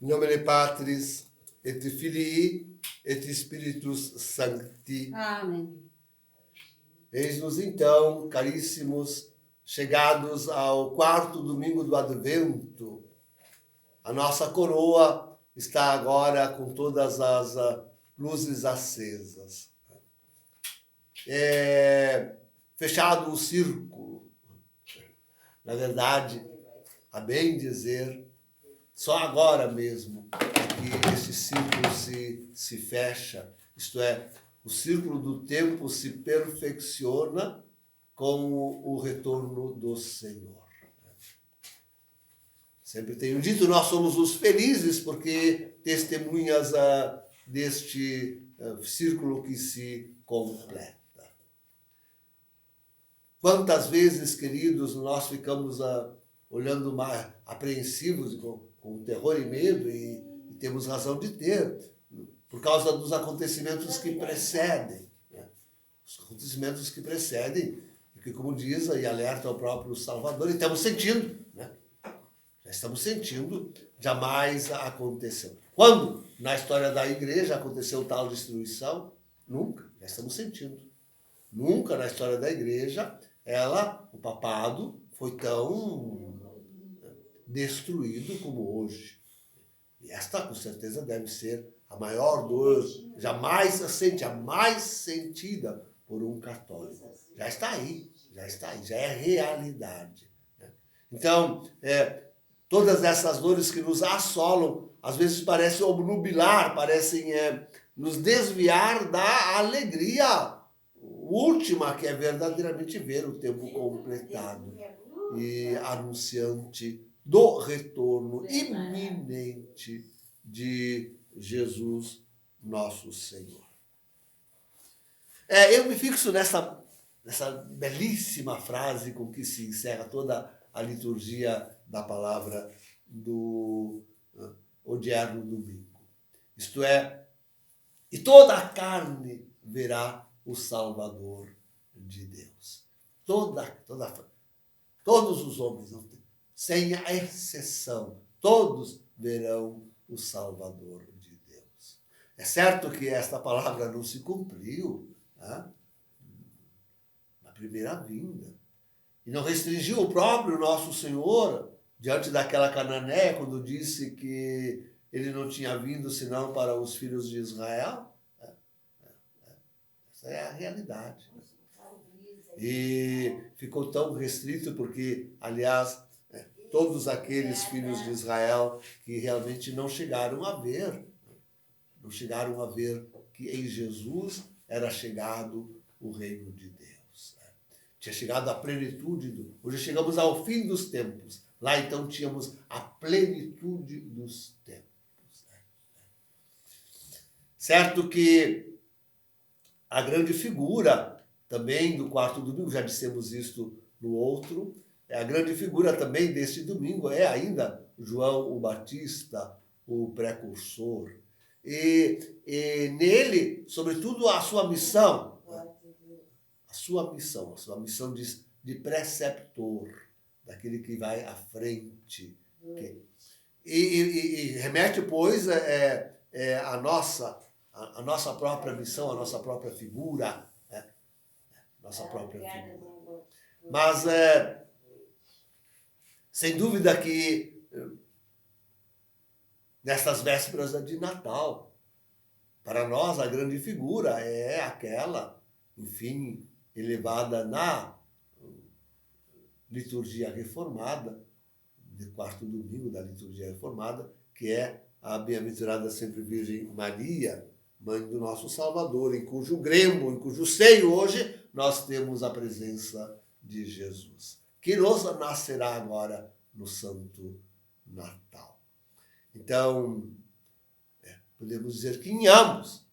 In nomine Patris, et Filii, et Spiritus Sancti. Amém. Eis-nos então, caríssimos, chegados ao quarto domingo do Advento. A nossa coroa está agora com todas as luzes acesas. Fechado o círculo. Na verdade, a bem dizer, só agora mesmo que esse círculo se fecha, isto é, o círculo do tempo se perfecciona com o retorno do Senhor. Sempre tenho dito, nós somos os felizes porque testemunhas deste círculo que se completa. Quantas vezes, queridos, nós ficamos olhando mais apreensivos, com terror e medo, e temos razão de ter, por causa dos acontecimentos que precedem. Né? Os acontecimentos que precedem, que, como diz e alerta o próprio Salvador, e estamos sentindo, né? Já estamos sentindo, jamais aconteceu. Quando na história da igreja aconteceu tal destruição? Nunca, já estamos sentindo. Nunca na história da igreja, o papado, foi tão destruído como hoje. E esta, com certeza, deve ser a maior dor jamais a mais sentida por um católico. Já está aí, já é realidade. Então, todas essas dores que nos assolam, às vezes parecem obnubilar, parecem nos desviar da alegria última, que é verdadeiramente ver o tempo completado e anunciante do retorno iminente de Jesus, nosso Senhor. Eu me fixo nessa belíssima frase com que se encerra toda a liturgia da palavra do odierno domingo. Isto é, e toda a carne verá o Salvador de Deus. Todos os homens, sem a exceção, todos verão o Salvador de Deus. É certo que esta palavra não se cumpriu, né, na primeira vinda. E não restringiu o próprio nosso Senhor diante daquela cananeia, quando disse que ele não tinha vindo senão para os filhos de Israel. Essa é a realidade. E ficou tão restrito porque, aliás, todos aqueles filhos de Israel que realmente não chegaram a ver que em Jesus era chegado o reino de Deus. Tinha chegado a plenitude, hoje chegamos ao fim dos tempos. Lá então tínhamos a plenitude dos tempos. Certo que a grande figura também do quarto domingo, já dissemos isto no outro, a grande figura também deste domingo é ainda João o Batista, o precursor. E nele, sobretudo, a sua missão de preceptor, daquele que vai à frente. E remete, pois, a nossa própria missão, a nossa própria figura. Mas, sem dúvida que, nestas vésperas de Natal, para nós a grande figura é aquela, enfim, elevada na liturgia reformada, do quarto domingo da liturgia reformada, que é a bem-aventurada sempre Virgem Maria, mãe do nosso Salvador, em cujo grembo, em cujo seio hoje nós temos a presença de Jesus, que nos nascerá agora no Santo Natal. Então, podemos dizer que em ambos,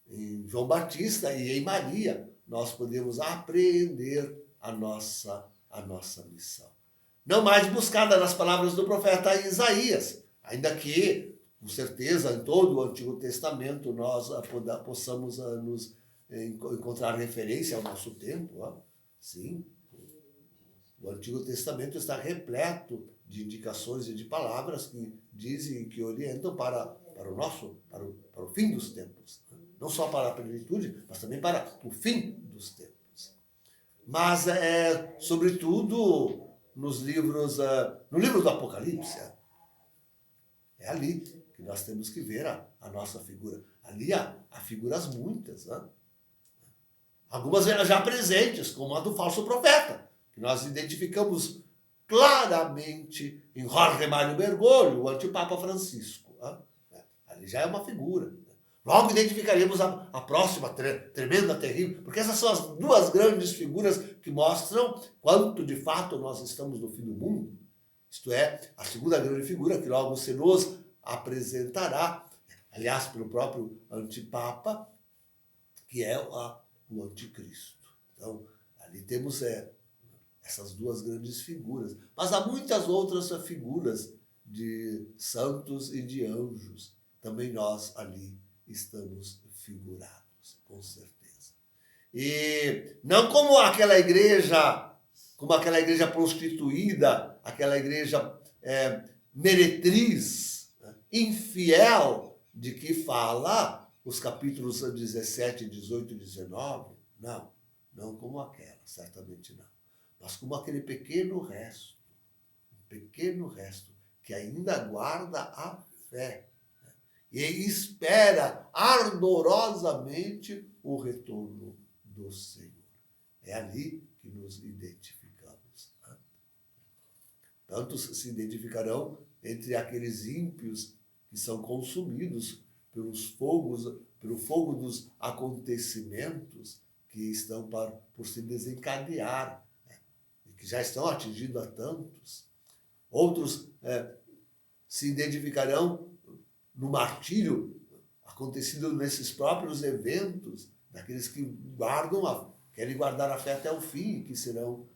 em João Batista e em Maria, nós podemos apreender a nossa missão. Não mais buscada nas palavras do profeta Isaías, ainda que, com certeza, em todo o Antigo Testamento nós possamos nos encontrar referência ao nosso tempo. Sim, o Antigo Testamento está repleto de indicações e de palavras que dizem e que orientam para o fim dos tempos. Não só para a plenitude, mas também para o fim dos tempos. Mas, sobretudo, no livro do Apocalipse, é ali que nós temos que ver a nossa figura. Ali há figuras muitas, né? Algumas já presentes, como a do falso profeta, que nós identificamos claramente em Jorge Mário Bergoglio, o antipapa Francisco. Ali já é uma figura. Logo identificaremos a próxima, tremenda, terrível, porque essas são as duas grandes figuras que mostram quanto de fato nós estamos no fim do mundo. Isto é, a segunda grande figura que logo se nos apresentará, aliás, pelo próprio antipapa, que é o anticristo. Então, ali temos essas duas grandes figuras. Mas há muitas outras figuras de santos e de anjos. Também nós ali estamos figurados, com certeza. E não como aquela igreja prostituída, aquela igreja meretriz, infiel, de que fala os capítulos 17, 18 e 19. Não como aquela, certamente não. Mas como aquele pequeno resto que ainda guarda a fé e espera ardorosamente o retorno do Senhor. É ali que nos identificamos. Tantos se identificarão entre aqueles ímpios que são consumidos pelo fogo dos acontecimentos que estão por se desencadear, e que já estão atingindo a tantos. Outros se identificarão no martírio acontecido nesses próprios eventos, daqueles que querem guardar a fé até o fim, que serão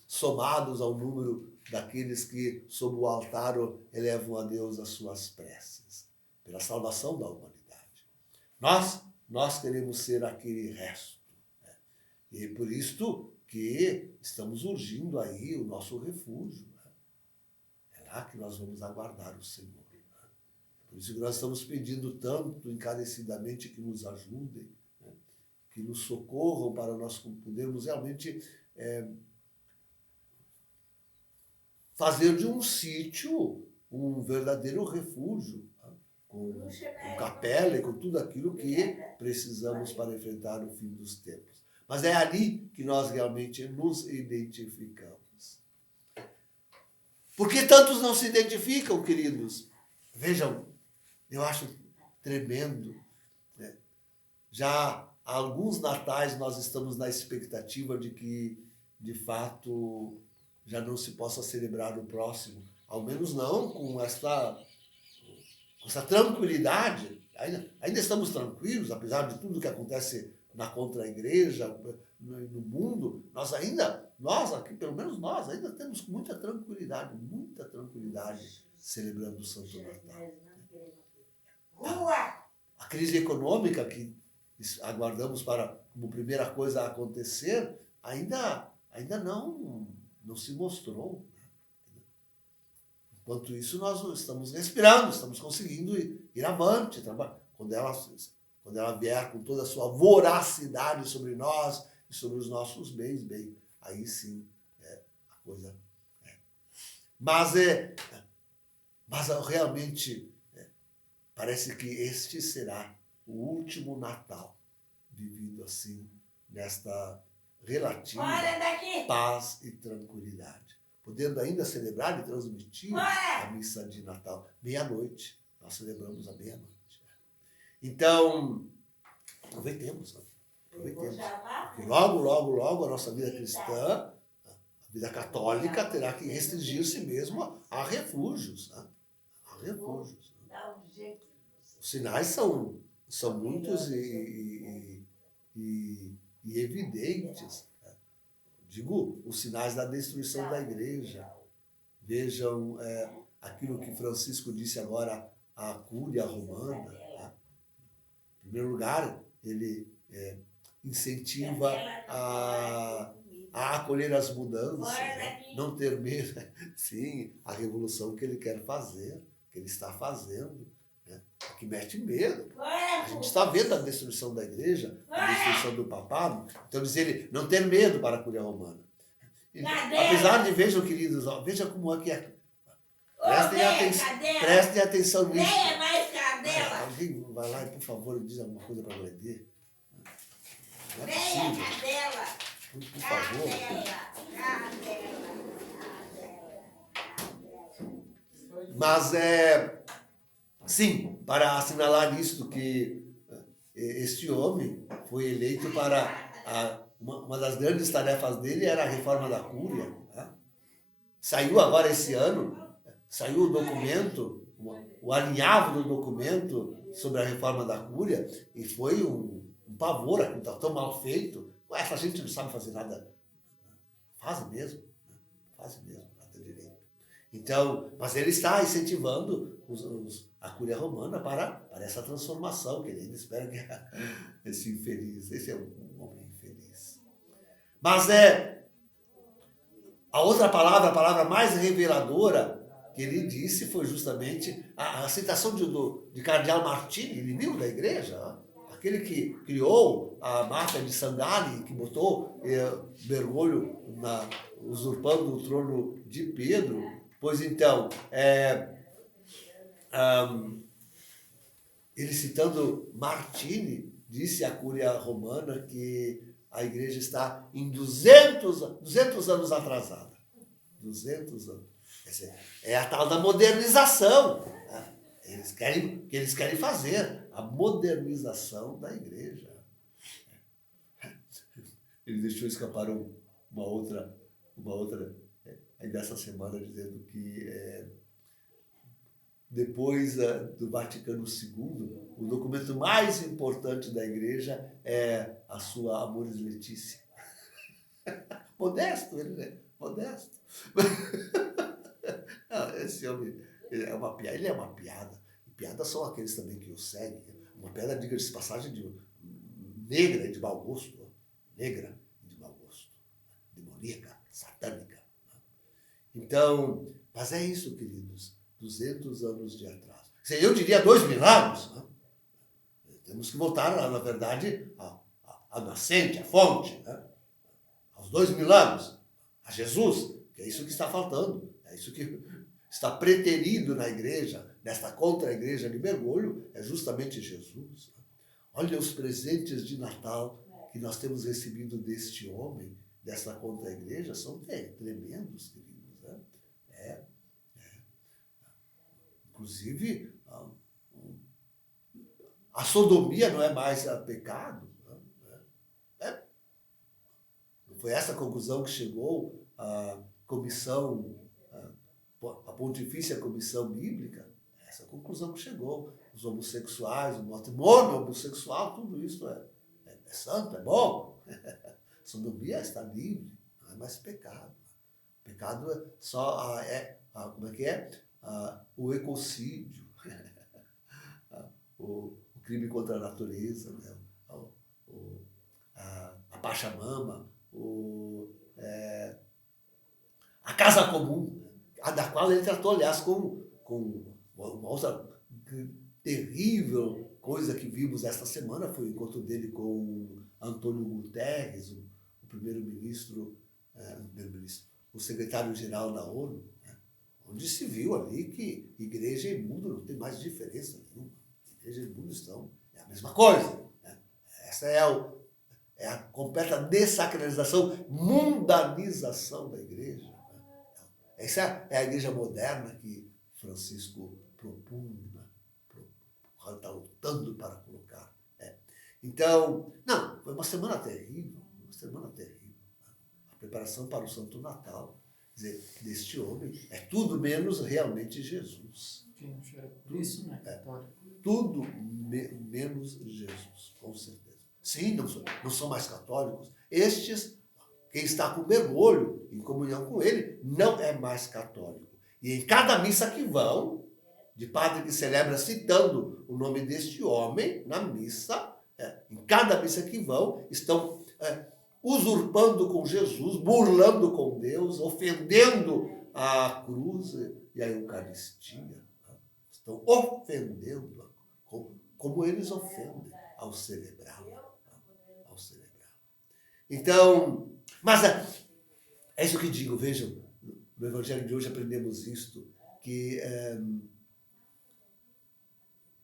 somados ao número daqueles que, sob o altar, elevam a Deus as suas preces, pela salvação da humanidade. Nós queremos ser aquele resto. E por isto que estamos urgindo aí o nosso refúgio. É lá que nós vamos aguardar o Senhor. Por isso que nós estamos pedindo tanto encarecidamente que nos ajudem, que nos socorram para nós podermos realmente fazer de um sítio um verdadeiro refúgio, com capela e com tudo aquilo que precisamos para enfrentar o fim dos tempos. Mas é ali que nós realmente nos identificamos. Por que tantos não se identificam, queridos? Vejam, eu acho tremendo. Já há alguns natais nós estamos na expectativa de que, de fato, já não se possa celebrar o próximo. Ao menos não com essa tranquilidade. Ainda estamos tranquilos, apesar de tudo que acontece na contra-igreja, no mundo. Nós aqui, pelo menos nós, ainda temos muita tranquilidade celebrando o Santo Natal. A crise econômica que aguardamos como primeira coisa a acontecer, ainda não se mostrou. Enquanto isso, nós estamos respirando, estamos conseguindo ir avante. Quando ela vier com toda a sua voracidade sobre nós e sobre os nossos bens, bem, aí sim a coisa. Mas realmente parece que este será o último Natal vivido assim, nesta relativa paz e tranquilidade. Podendo ainda celebrar e transmitir a missa de Natal. Meia-noite. Nós celebramos a meia-noite. Então, aproveitemos. Porque logo a nossa vida cristã, a vida católica, terá que restringir-se mesmo a refúgios. A refúgios. Os sinais são muitos e evidentes. Digo, os sinais da destruição da igreja. Vejam aquilo que Francisco disse agora à Cúria Romana. Em primeiro lugar, ele incentiva a acolher as mudanças, né? Não ter medo. Sim, a revolução que ele quer fazer, que ele está fazendo, né? Que mete medo. A gente está vendo a destruição da igreja, a destruição do papado. Então diz ele, não ter medo para a Cúria Romana. E, apesar de, vejam, queridos, ó, veja como é que é. Prestem atenção nisso. Leia mais cadela. Alguém vai lá e, por favor, diz alguma coisa para Gleder. Não é Leia possível. cadela. Por favor. Mas sim, para assinalar isto que este homem foi eleito para uma das grandes tarefas dele era a reforma da Cúria. Né? Saiu agora esse ano, saiu o documento, o alinhavo do documento sobre a reforma da Cúria e foi um pavor, está tão mal feito. Essa gente não sabe fazer nada. Faz mesmo, nada direito. Então, mas ele está incentivando a Cúria Romana para essa transformação, que ele ainda espera que esse infeliz, esse é um homem infeliz. Mas a outra palavra, a palavra mais reveladora que ele disse foi justamente a citação de Cardeal Martini, inimigo da igreja, aquele que criou a máfia de Sangali, que botou Bergoglio usurpando o trono de Pedro. Pois então, ele citando Martini, disse à Cúria Romana que a igreja está em 200 anos atrasada. 200 anos. Quer dizer, é a tal da modernização. Né? Eles querem fazer a modernização da igreja. Ele deixou escapar uma outra ainda essa semana, dizendo que depois do Vaticano II, o documento mais importante da igreja é a sua Amoris Laetitia. Modesto, ele, né? Modesto. Não, esse homem ele é uma piada. E piadas são aqueles também que o seguem. Uma piada, diga-se de passagem, negra e de mau gosto. Negra e de mau gosto. Demoníaca, satânica. Então, mas é isso, queridos. 200 anos de atraso. Eu diria 2000 anos. Né? Temos que voltar, na verdade, à nascente, à fonte. Né? Aos 2000 anos. A Jesus, que é isso que está faltando. É isso que está preterido na igreja, nesta contra-igreja de Bergoglio, é justamente Jesus. Olha os presentes de Natal que nós temos recebido deste homem, dessa contra-igreja, são tremendos, queridos. Né? Inclusive, a sodomia não é mais pecado. Né? Não foi essa a conclusão que chegou a comissão, a Pontifícia Comissão Bíblica? Essa conclusão que chegou. Os homossexuais, o matrimônio homossexual, tudo isso é santo, é bom. A sodomia está livre, não é mais pecado. Pecado é só como é que é? O ecocídio, o crime contra a natureza, né? A pachamama, a casa comum, a da qual ele tratou, aliás, com uma outra terrível coisa que vimos esta semana, foi o encontro dele com Antônio Guterres, o primeiro-ministro, o secretário-geral da ONU, onde se viu ali que igreja e mundo não tem mais diferença nenhuma. Igreja e mundo é a mesma coisa. Né? Essa é a completa dessacralização, mundanização da igreja. Né? Essa é a igreja moderna que Francisco propugna, está lutando para colocar. Então, não, foi uma semana terrível. A preparação para o Santo Natal. Quer dizer, deste homem, é tudo menos realmente Jesus. Quem chora por isso, né? Católico. Tudo menos Jesus, com certeza. Sim, não são mais católicos. Estes, quem está com Bergoglio, em comunhão com ele, não é mais católico. E em cada missa que vão, de padre que celebra citando o nome deste homem, na missa, em cada missa que vão, estão usurpando com Jesus, burlando com Deus, ofendendo a cruz e a Eucaristia. Estão ofendendo, como eles ofendem ao celebrá-la. Então, mas é isso que digo, vejam, no Evangelho de hoje aprendemos isto, que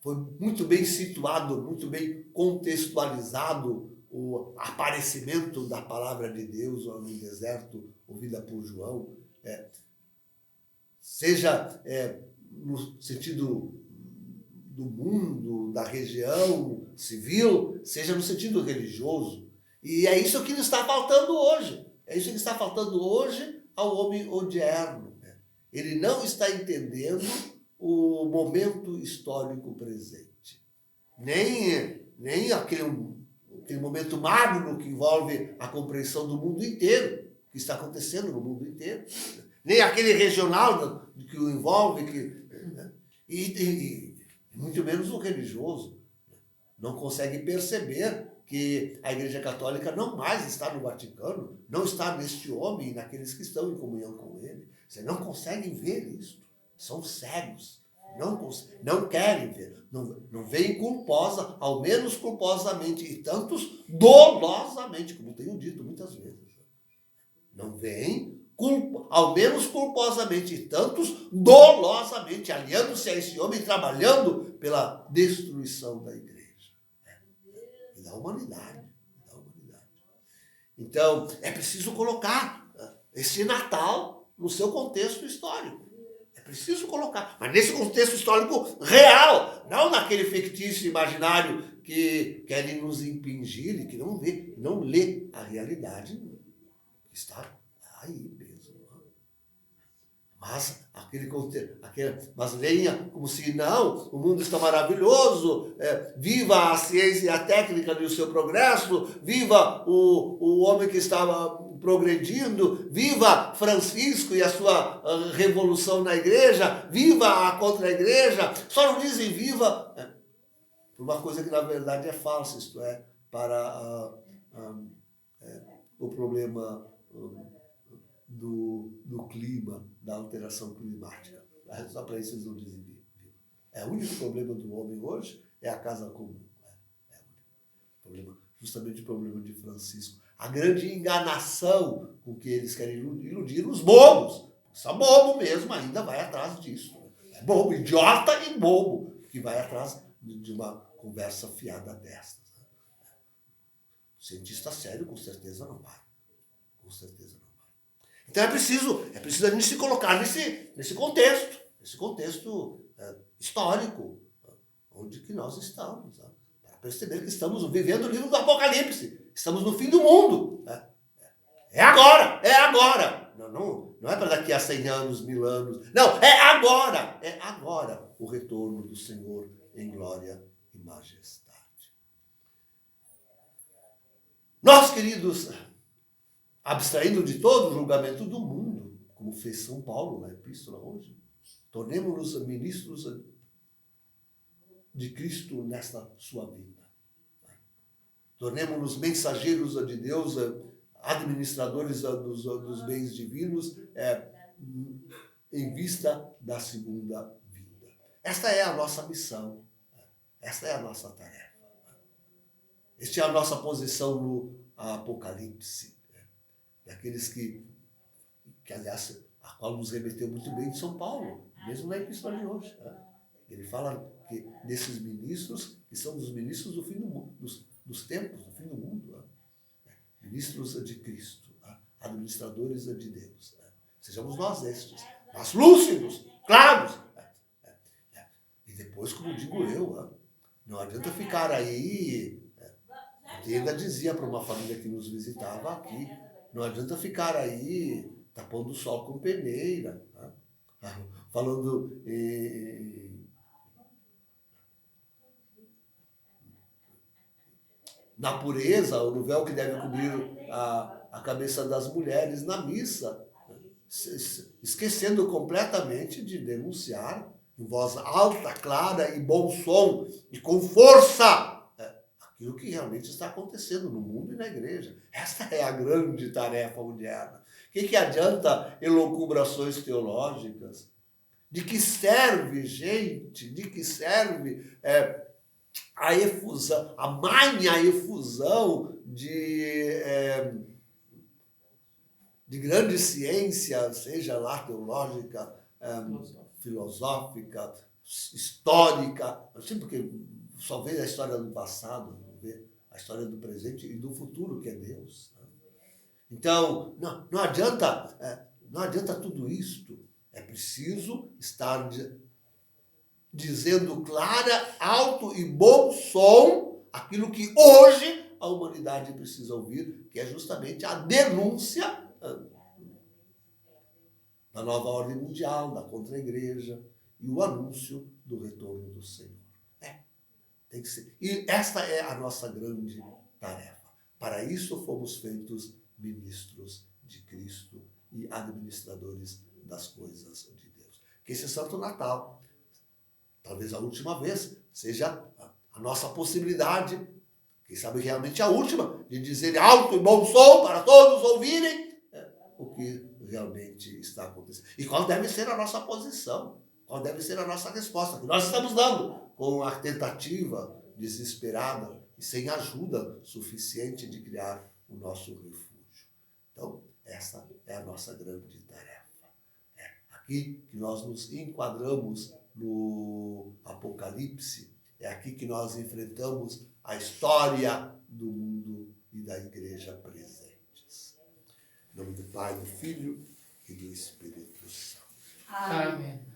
foi muito bem situado, muito bem contextualizado o aparecimento da palavra de Deus no deserto, ouvida por João, seja no sentido do mundo, da região civil, seja no sentido religioso. E é isso que nos está faltando hoje. É isso que está faltando hoje ao homem odierno. Ele não está entendendo o momento histórico presente. Nem aquele momento magno que envolve a compreensão do mundo inteiro, que está acontecendo no mundo inteiro. Nem aquele regional que o envolve, e muito menos o religioso. Não consegue perceber que a Igreja Católica não mais está no Vaticano, não está neste homem e naqueles que estão em comunhão com ele. Você não conseguem ver isso. São cegos. Não querem ver. Não veem culposa, ao menos culposamente, e tantos dolosamente, como tenho dito muitas vezes. Não veem, ao menos culposamente, e tantos dolosamente, aliando-se a esse homem, trabalhando pela destruição da Igreja. E da humanidade. Então, é preciso colocar esse Natal no seu contexto histórico. É preciso colocar. Mas nesse contexto histórico real, não naquele fictício imaginário que querem nos impingir e que não lê a realidade que está aí mesmo. Mas leia como se não, o mundo está maravilhoso, viva a ciência e a técnica do seu progresso, viva o homem que estava progredindo, viva Francisco e a sua revolução na igreja, viva a contra-igreja, só não dizem viva por uma coisa que na verdade é falsa, isto é, para o problema do clima, da alteração climática. Só para isso eles não dizem viva. O único problema do homem hoje é a casa comum. Justamente o problema de Francisco. A grande enganação com que eles querem iludir os bobos. Só bobo mesmo ainda vai atrás disso. É bobo, idiota e bobo, que vai atrás de uma conversa fiada destas. O cientista sério com certeza não vai. Com certeza não. Então é preciso a gente se colocar nesse contexto histórico, onde que nós estamos, para perceber que estamos vivendo o livro do Apocalipse, estamos no fim do mundo. É agora. Não é para daqui a 100 anos, 1000 anos, não, é agora o retorno do Senhor em glória e majestade. Nós, queridos, abstraindo de todo o julgamento do mundo, como fez São Paulo na epístola hoje, tornemo-nos ministros de Cristo nesta sua vida. Tornemo-nos mensageiros de Deus, administradores dos bens divinos, em vista da segunda vinda. Esta é a nossa missão, esta é a nossa tarefa. Esta é a nossa posição no Apocalipse. Daqueles que, aliás, a qual nos remeteu muito bem de São Paulo, mesmo na epístola de hoje. Ele fala que desses ministros, que são os ministros do fim do mundo, dos tempos, do fim do mundo. Ministros de Cristo, administradores de Deus. Sejamos nós estes, mas lúcidos, claros. E depois, como digo eu, não adianta ficar aí. Ele ainda dizia para uma família que nos visitava aqui, não adianta ficar aí tapando o sol com peneira, falando na pureza, ou no véu que deve cobrir a cabeça das mulheres na missa, esquecendo completamente de denunciar em voz alta, clara e bom som, e com força, aquilo que realmente está acontecendo no mundo e na igreja. Esta é a grande tarefa moderna. O que adianta elucubrações teológicas? De que serve, gente? De que serve a efusão, a manha efusão de grande ciência, seja lá teológica, filosófica, histórica, assim, porque só vê a história do passado, não vê a história do presente e do futuro, que é Deus. Né? Então, não adianta tudo isto. É preciso estar dizendo clara, alto e bom som aquilo que hoje a humanidade precisa ouvir, que é justamente a denúncia da nova ordem mundial, da contra-igreja e o anúncio do retorno do Senhor. Tem que ser. E esta é a nossa grande tarefa. Para isso fomos feitos ministros de Cristo e administradores das coisas de Deus. Que esse Santo Natal, talvez a última vez, seja a nossa possibilidade, quem sabe realmente a última, de dizer alto e bom som para todos ouvirem o que realmente está acontecendo. E qual deve ser a nossa posição, qual deve ser a nossa resposta, que nós estamos dando com a tentativa desesperada e sem ajuda suficiente de criar o nosso refúgio. Então, essa é a nossa grande tarefa. É aqui que nós nos enquadramos no Apocalipse, é aqui que nós enfrentamos a história do mundo e da igreja presentes. Em nome do Pai, do Filho e do Espírito Santo. Amém.